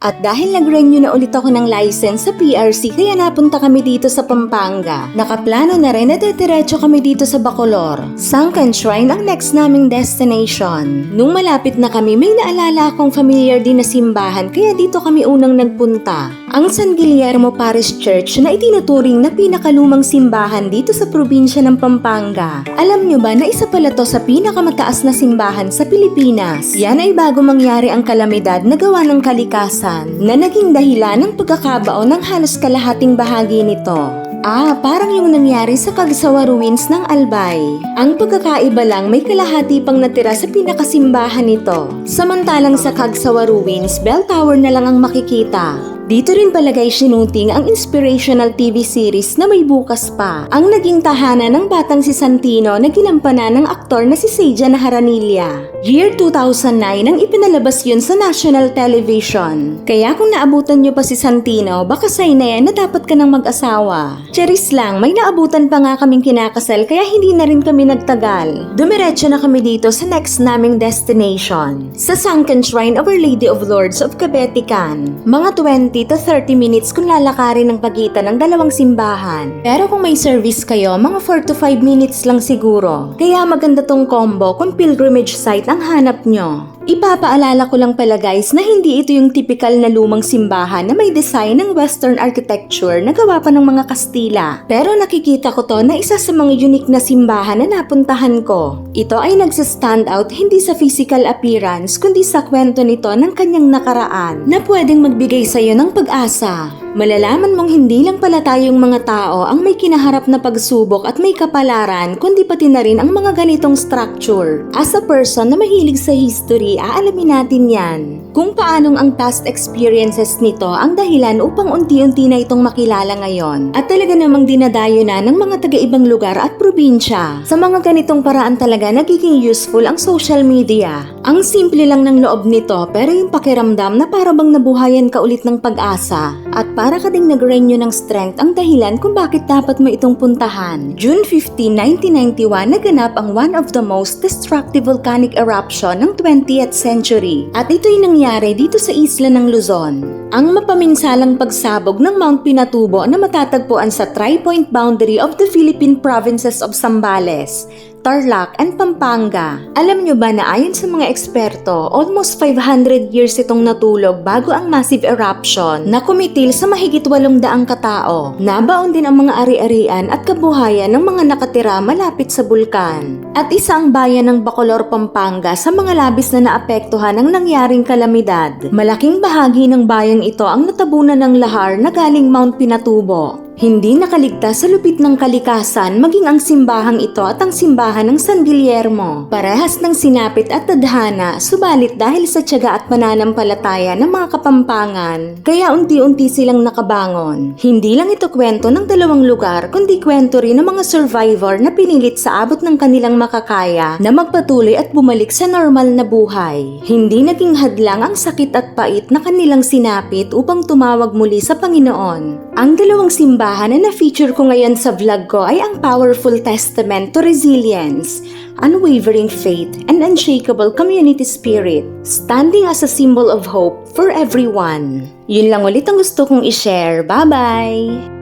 At dahil nag-renew na ulit ako ng license sa PRC, kaya napunta kami dito sa Pampanga. Nakaplano na rin na diretso kami dito sa Bacolor. Sunken Shrine ang next naming destination. Nung malapit na kami, may naalala akong familiar din na simbahan, kaya dito kami unang nagpunta. Ang San Guillermo Parish Church na itinuturing na pinakalumang simbahan dito sa probinsya ng Pampanga. Alam nyo ba na isa pala to sa pinakamataas na simbahan sa Pilipinas? Yan ay bago mangyari ang kalamidad na gawa ng kalikasan na naging dahilan ng pagkakabao ng halos kalahating bahagi nito. Parang yung nangyari sa Cagsawa Ruins ng Albay. Ang pagkakaiba lang, may kalahati pang natira sa pinakasimbahan nito. Samantalang sa Cagsawa Ruins, bell tower na lang ang makikita. Dito rin palagay sinuting ang inspirational TV series na May Bukas Pa, ang naging tahanan ng batang si Santino na ginampanan ng aktor na si Seijan Haranilla. Year 2009 ang ipinalabas yun sa national television. Kaya kung naabutan nyo pa si Santino, baka sign na yan na dapat ka nang mag-asawa. Charis lang, may naabutan pa nga kaming kinakasal kaya hindi na rin kami nagtagal. Dumiretso na kami dito sa next naming destination, sa Sunken Shrine of Our Lady of Lords of Kabetikan. Mga 20 to 30 minutes kung lalakarin ng pagitan ng dalawang simbahan. Pero kung may service kayo, mga 4 to 5 minutes lang siguro. Kaya maganda tong combo kung pilgrimage site ang hanap nyo. Ipapaalala ko lang pala guys na hindi ito yung typical na lumang simbahan na may design ng Western architecture na gawa pa ng mga Kastila. Pero nakikita ko to na isa sa mga unique na simbahan na napuntahan ko. Ito ay nagsa-stand out hindi sa physical appearance kundi sa kwento nito ng kanyang nakaraan na pwedeng magbigay sa'yo ng pag-asa. Malalaman mong hindi lang pala tayong mga tao ang may kinaharap na pagsubok at may kapalaran, kundi pati na rin ang mga ganitong structure. As a person na mahilig sa history, aalamin natin yan. Kung paanong ang past experiences nito ang dahilan upang unti-unti na itong makilala ngayon. At talaga namang dinadayo na ng mga taga-ibang lugar at probinsya. Sa mga ganitong paraan talaga nagiging useful ang social media. Ang simple lang ng loob nito pero yung pakiramdam na para bang nabuhayan ka ulit ng pag-asa. At para ka ding nag-renew ng strength ang dahilan kung bakit dapat mo itong puntahan. June 15, 1991 naganap ang one of the most destructive volcanic eruption ng 20th century. At ito'y nangyari dito sa isla ng Luzon. Ang mapaminsalang pagsabog ng Mount Pinatubo na matatagpuan sa tri-point boundary of the Philippine provinces of Zambales, Tarlac, and Pampanga. Alam nyo ba na ayon sa mga eksperto, almost 500 years itong natulog bago ang massive eruption na kumitil sa mahigit 800 katao. Nabaon din ang mga ari-arian at kabuhayan ng mga nakatira malapit sa bulkan. At isa ang bayan ng Bacolor, Pampanga sa mga labis na naapektuhan ng nangyaring kalamidad. Malaking bahagi ng bayang ito ang natabunan ng lahar na galing Mount Pinatubo. Hindi nakaligtas sa lupit ng kalikasan maging ang simbahang ito at ang simbahan ng San Guillermo. Parehas ng sinapit at tadhana, subalit dahil sa tiyaga at pananampalataya ng mga Kapampangan, kaya unti-unti silang nakabangon. Hindi lang ito kwento ng dalawang lugar, kundi kwento rin ng mga survivor na pinilit sa abot ng kanilang makakaya na magpatuloy at bumalik sa normal na buhay. Hindi naging hadlang ang sakit at pait na kanilang sinapit upang tumawag muli sa Panginoon. Ang dalawang simbahan na na-feature ko ngayon sa vlog ko ay ang powerful testament to resilience, unwavering faith, and unshakable community spirit, standing as a symbol of hope for everyone. Yun lang ulit ang gusto kong i-share. Bye-bye!